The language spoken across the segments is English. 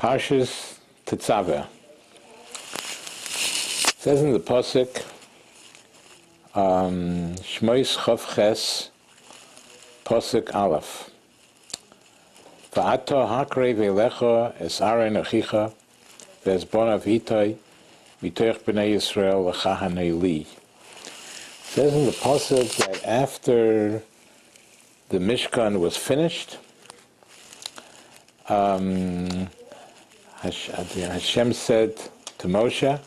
Parshas Tetzaveh. It says in the Pasuk, Shmois Chof Ches, Pasuk Aleph. Va'ato hakrei ve'lecha es Aaron achicha ve'es bonav itoi mitoich b'nei Yisrael l'chahanei li. It says in the Pasuk that after the Mishkan was finished, Hashem said to Moshe,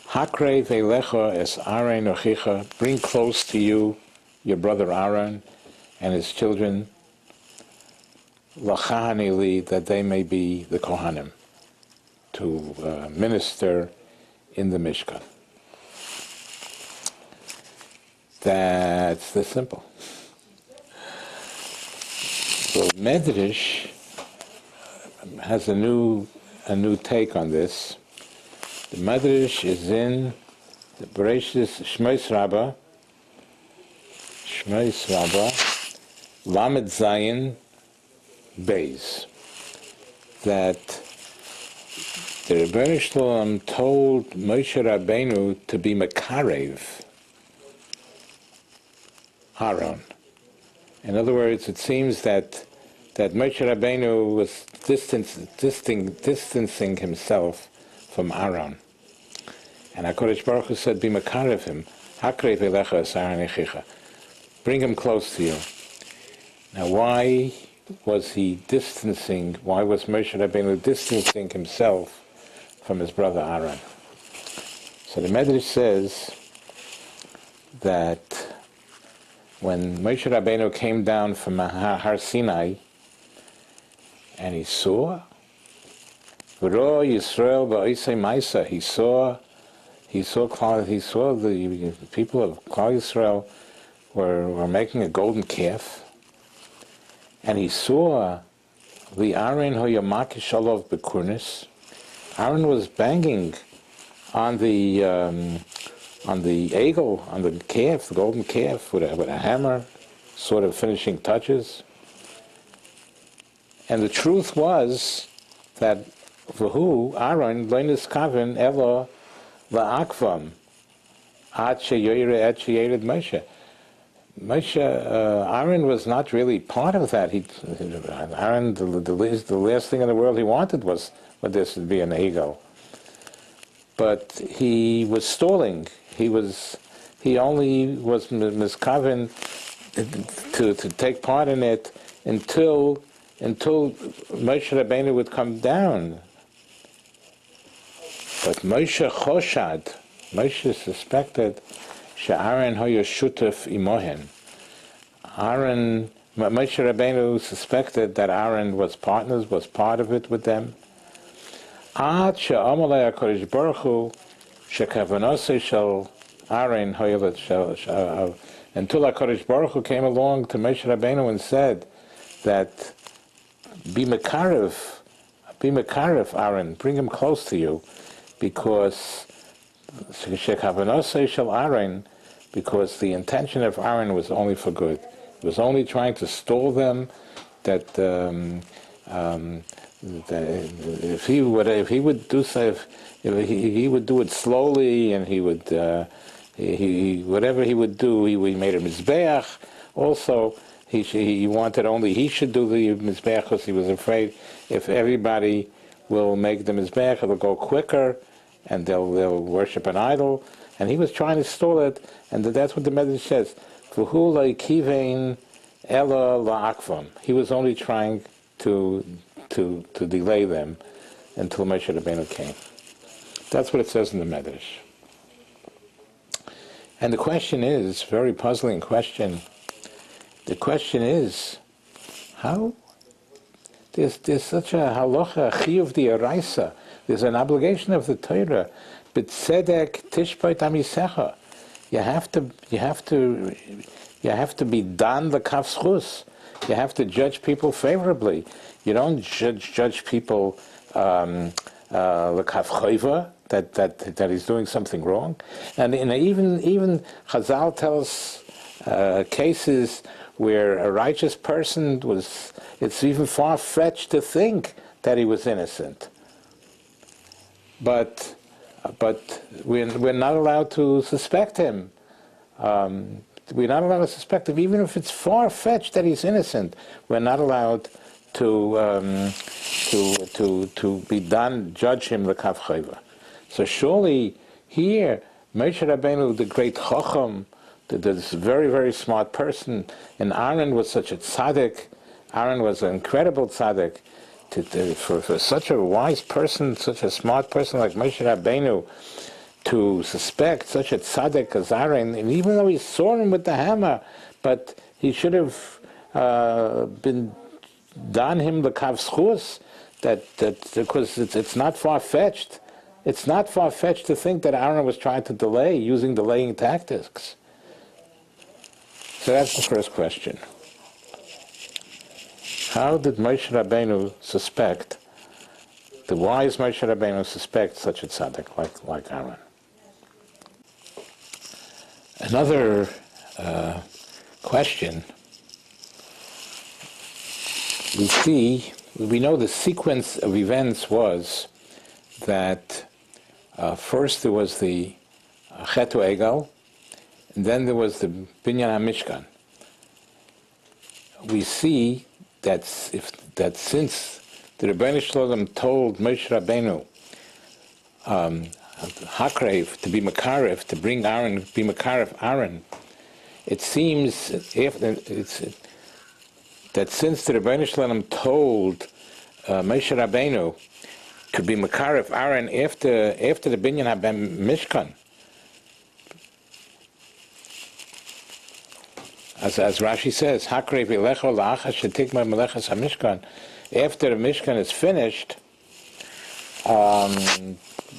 Hakrei ve'lecha es Aaron achicha, bring close to you your brother Aaron and his children, l'chahanei li, that they may be the Kohanim, to minister in the Mishkan. That's the simple. So Medrash has a new take on this. The Medrash is in the Bereshis Shmois Rabbah, Lamed Zayin Beis, that the Rebbeinu Shalom told Moshe Rabbeinu to be Mekarev Aaron. In other words, it seems that Moshe Rabbeinu was distancing himself from Aaron. And HaKadosh Baruch Hu said, be Mekarev him, Hakrei ve'lecha es Aaron echicha. Bring him close to you. Now why was Moshe Rabbeinu distancing himself from his brother Aaron? So the Medrash says that when Moshe Rabbeinu came down from Har Sinai and he saw Yisrael ba'isei Maisa, he saw the people of Klal Yisrael were making a golden calf, and he saw the Aaron hoyamaki shalov bekurnis. Aaron was banging on the eagle, on the calf, the golden calf, with a hammer, sort of finishing touches. And the truth was that v'hu Aaron lo niskaven elo la'akvam ad sheyoyre et sheyered Moshe. Aaron was not really part of that. Aaron, the last thing in the world he wanted was this would be an eagle. But he was stalling. He only was miskaven to take part in it until Moshe Rabbeinu would come down. But Moshe suspected she'Aaron hoya shutef imohen. Moshe Rabbeinu suspected that Aaron was part of it with them. Ad she'amalei HaKadosh Baruch Hu shekavanose shel Aaron hoya until HaKadosh Baruch Hu came along to Moshe Rabbeinu and said that be mekarev Aaron, bring him close to you, because shekavanose shel Aaron, because the intention of Aaron was only for good. He was only trying to stall them. That if he would do so, he would do it slowly, and he would whatever he would do, he made a mizbeach. Also, he wanted only he should do the mizbeach because he was afraid if everybody will make the mizbeach, it'll go quicker, and they'll worship an idol. And he was trying to stall it, and that's what the Medrash says. V'hu lo kivein ela la'akvam. He was only trying to delay them until Moshe Rabbeinu came. That's what it says in the Medrash. And the question is, very puzzling question. The question is, how? There's such a halacha, chiyuv d'oraisa. There's an obligation of the Torah. B'tzedek tishbot amisecha. You have to be dan l'kaf schus. You have to judge people favorably. You don't judge people l'kaf choiva, that he's doing something wrong. And even Chazal tells cases where a righteous person it's even far-fetched to think that he was innocent. But we're not allowed to suspect him. We're not allowed to suspect him, even if it's far-fetched that he's innocent. We're not allowed to be done, judge him the kav chayva. So surely here, Moshe Rabbeinu, the great chacham, this very, very smart person, and Aaron was such a tzaddik. Aaron was an incredible tzaddik. For such a wise person, such a smart person like Moshe Rabbeinu, to suspect such a tzaddik as Aaron, and even though he saw him with the hammer, but he should have been done him the kav schus, that because it's not far-fetched. It's not far-fetched to think that Aaron was trying to delay, using delaying tactics. So that's the first question. How did Moshe Rabbeinu suspect, the wise Moshe Rabbeinu suspect such a tzaddik like Aaron? Another question, we know the sequence of events was that first there was the Chetu Egel, and then there was the Binyan HaMishkan. We see that since the Rebbeinu Shalom told Moshe Rabbeinu Hakrev to be Makarev, to bring Aaron, be Makarev Aaron, it seems that since the Rebbeinu Shalom told Moshe Rabbeinu to be Makarev Aaron after the Binyan HaMishkan, as Rashi says, Hakrev Elecho La'achas Shetikma Melechas HaMishkan, after the Mishkan is finished,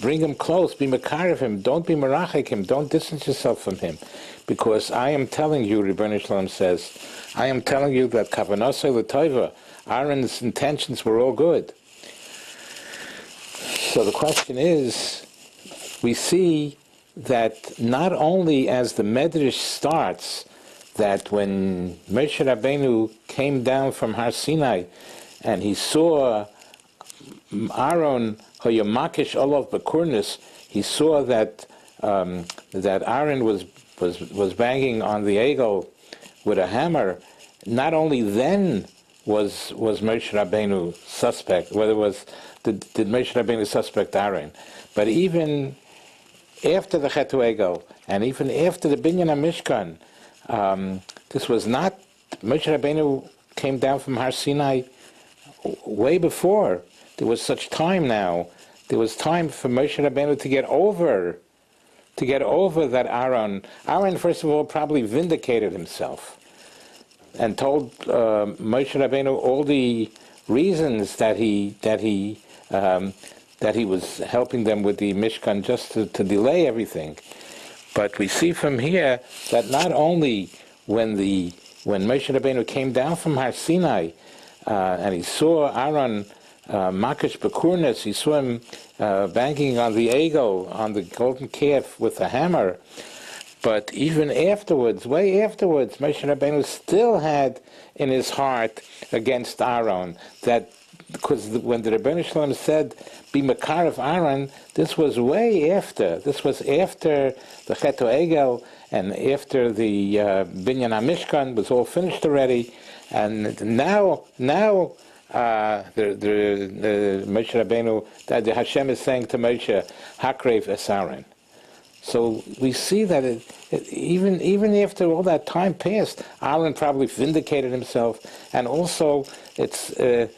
bring him close, be Makarev him, don't be Merachik him, don't distance yourself from him, because I am telling you, Rebbeinu Shalom says, I am telling you that Kavanasei L'Toiva, Aaron's intentions were all good. So the question is, we see that not only as the Medrash starts, that when Moshe Rabbeinu came down from Har Sinai and he saw Aaron Hoyamakish Olav Bakurnis, he saw that Aaron was banging on the egel with a hammer. Not only then was Moshe Rabbeinu suspect, did Moshe Rabbeinu suspect Aaron, but even after the Chetu Egel and even after the Binyan HaMishkan, this was not, Moshe Rabbeinu came down from Har Sinai way before. There was such time now. There was time for Moshe Rabbeinu to get over that Aaron, first of all, probably vindicated himself and told Moshe Rabbeinu all the reasons that he was helping them with the Mishkan just to delay everything. But we see from here that not only when Moshe Rabbeinu came down from Har Sinai and he saw Aaron Makish Bakurnis, he saw him banging on the egel, on the golden calf with a hammer, but even afterwards, way afterwards, Moshe Rabbeinu still had in his heart against Aaron that, because when the Rebbeinu Shalom said, be Makarev Aaron, this was way after. This was after the Chetu Egel and after the Binyan HaMishkan was all finished already. And now the Moshe Rabbeinu, that the Hashem is saying to Moshe, Hakrev es Aaron. So we see that even after all that time passed, Aaron probably vindicated himself, and also it's a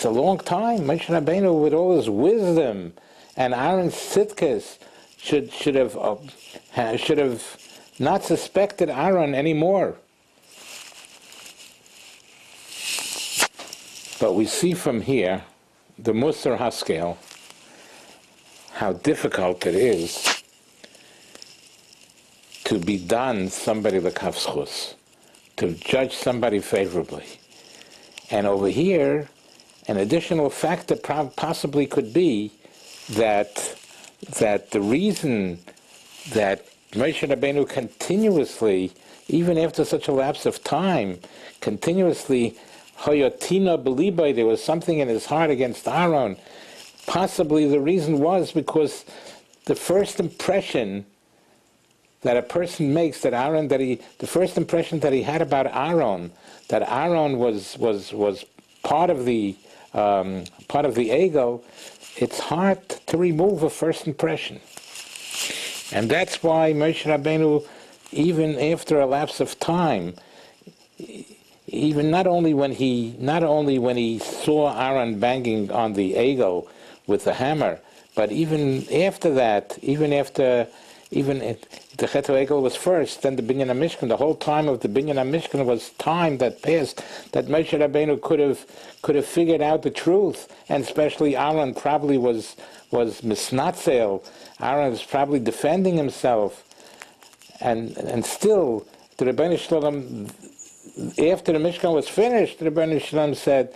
long time. Moshe Rabbeinu, with all his wisdom and Aaron's tzidkas, should have not suspected Aaron anymore. But we see from here, the Musar Haskel, how difficult it is to be done somebody l'kav schus, to judge somebody favorably. And over here, an additional factor possibly could be that the reason that Moshe Rabbeinu continuously, even after such a lapse of time, continuously Hoyotina belibai, there was something in his heart against Aaron. Possibly the reason was because the first impression that a person makes the first impression that he had about Aaron, that Aaron was part of the ego, it's hard to remove a first impression. And that's why Moshe Rabbeinu, even after a lapse of time, even not only when he saw Aaron banging on the ego with the hammer, but even after that, the Chet HaEgel was first, then the Binyan HaMishkan. The whole time of the Binyan HaMishkan was time that passed that Moshe Rabbeinu could have figured out the truth, and especially Aaron probably was misnatzel. Aaron was probably defending himself, and still the Rebbeinu Shalom, after the Mishkan was finished, the Rebbeinu Shalom said,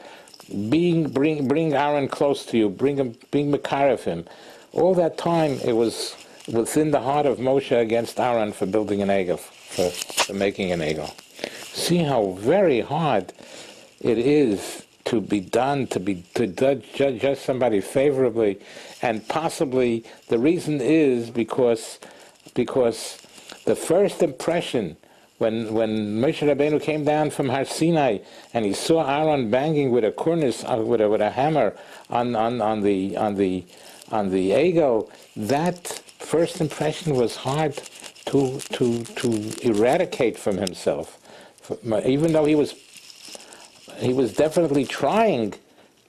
bring Aaron close to you, bring Mekarev him. All that time it was within the heart of Moshe against Aaron for building an egel, for making an egel. See how very hard it is to be done, to judge somebody favorably, and possibly the reason is because the first impression when Moshe Rabbeinu came down from Har Sinai and he saw Aaron banging with a cornice with a hammer on the egel, that first impression was hard to eradicate from himself, even though he was definitely trying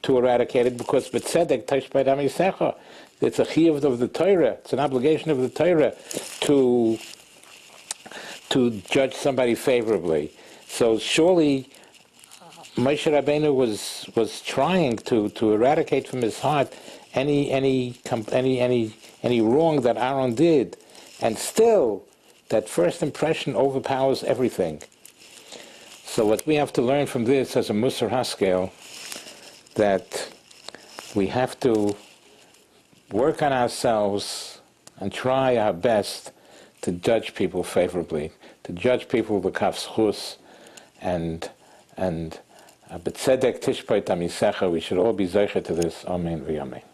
to eradicate it, because b'tzedek tashbei dam yisecha, it's a chiyuv of the Torah, it's an obligation of the Torah to judge somebody favorably. So surely Moshe Rabbeinu was trying to eradicate from his heart any wrong that Aaron did, and still that first impression overpowers everything. So what we have to learn from this as a Musar Haskel, that we have to work on ourselves and try our best to judge people favorably, to judge people with kaf zchus, and b'tzedek tishpeit amisecha. We should all be zeicher to this. Amen v'yamein.